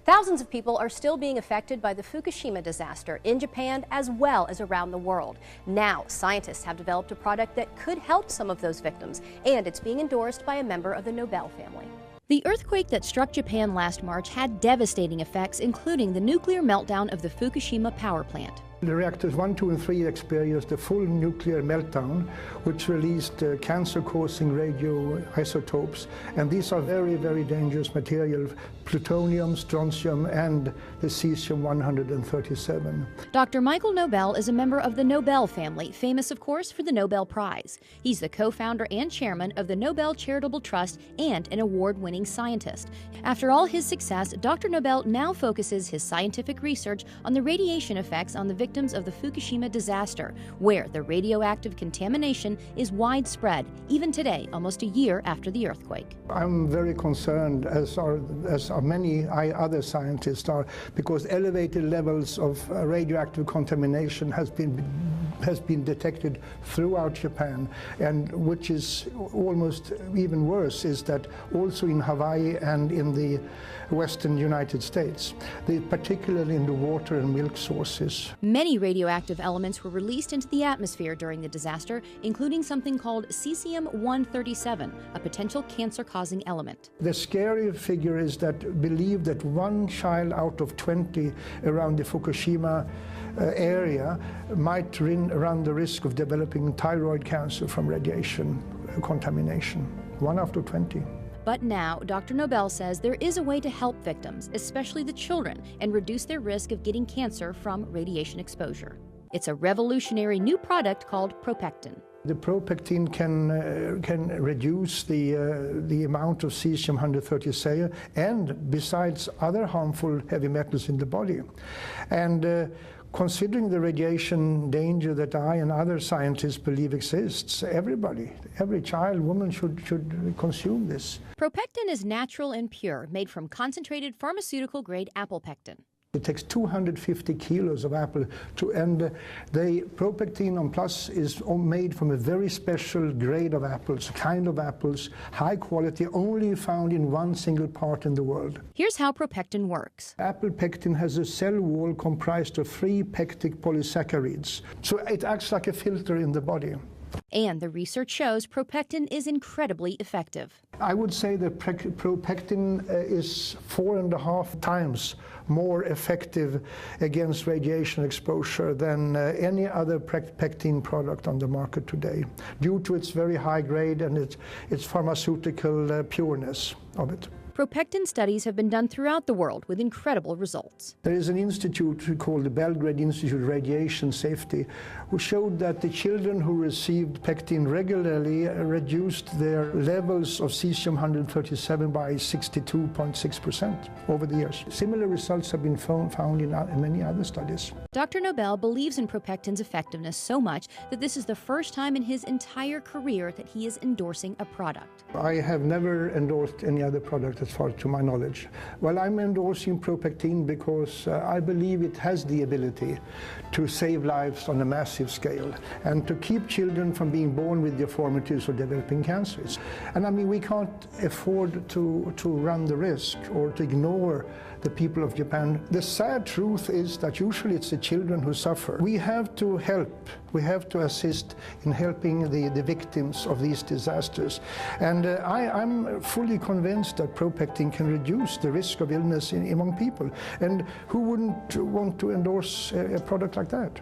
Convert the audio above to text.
Thousands of people are still being affected by the Fukushima disaster in Japan as well as around the world. Now, scientists have developed a product that could help some of those victims, and it's being endorsed by a member of the Nobel family. The earthquake that struck Japan last March had devastating effects, including the nuclear meltdown of the Fukushima power plant. The reactors 1, 2, and 3 experienced a full nuclear meltdown, which released cancer-causing radioisotopes. And these are very, very dangerous materials: plutonium, strontium, and the cesium-137. Dr. Michael Nobel is a member of the Nobel family, famous, of course, for the Nobel Prize. He's the co-founder and chairman of the Nobel Charitable Trust and an award-winning scientist. After all his success, Dr. Nobel now focuses his scientific research on the radiation effects on the victims of the Fukushima disaster, where the radioactive contamination is widespread, even today, almost a year after the earthquake. I'm very concerned, as are many other scientists are, because elevated levels of radioactive contamination has been detected throughout Japan, and which is almost even worse is that also in Hawaii and in the western United States, particularly in the water and milk sources. Many radioactive elements were released into the atmosphere during the disaster, including something called cesium-137, a potential cancer-causing element. The scary figure is that believe that 1 child out of 20 around the Fukushima area might run the risk of developing thyroid cancer from radiation contamination. 1 out of 20. But now, Dr. Nobel says there is a way to help victims, especially the children, and reduce their risk of getting cancer from radiation exposure. It's a revolutionary new product called ProPectin. The ProPectin can reduce the amount of cesium-137 and besides other harmful heavy metals in the body. And considering the radiation danger that I and other scientists believe exists, every child, woman should consume this. ProPectin is natural and pure, made from concentrated pharmaceutical-grade apple pectin. It takes 250 kilos of apple and the ProPectin on Plus is made from a very special grade of apples, high quality, only found in one single part in the world. Here's how ProPectin works. Apple pectin has a cell wall comprised of 3 pectic polysaccharides, so it acts like a filter in the body. And the research shows ProPectin is incredibly effective. I would say that ProPectin is 4.5 times more effective against radiation exposure than any other pectin product on the market today, due to its very high grade and its pharmaceutical pureness of it. ProPectin studies have been done throughout the world with incredible results. There is an institute called the Belgrade Institute of Radiation Safety, who showed that the children who received pectin regularly reduced their levels of cesium-137 by 62.6% over the years. Similar results have been found in many other studies. Dr. Nobel believes in ProPectin's effectiveness so much that this is the first time in his entire career that he is endorsing a product. I have never endorsed any other product as far to my knowledge. Well, I'm endorsing ProPectin because I believe it has the ability to save lives on a massive scale and to keep children from being born with deformities or developing cancers. And I mean, we can't afford to run the risk or to ignore the people of Japan. The sad truth is that usually it's the children who suffer. We have to help, we have to assist in helping the victims of these disasters. And I'm fully convinced that ProPectin can reduce the risk of illness among people. And who wouldn't want to endorse a product like that?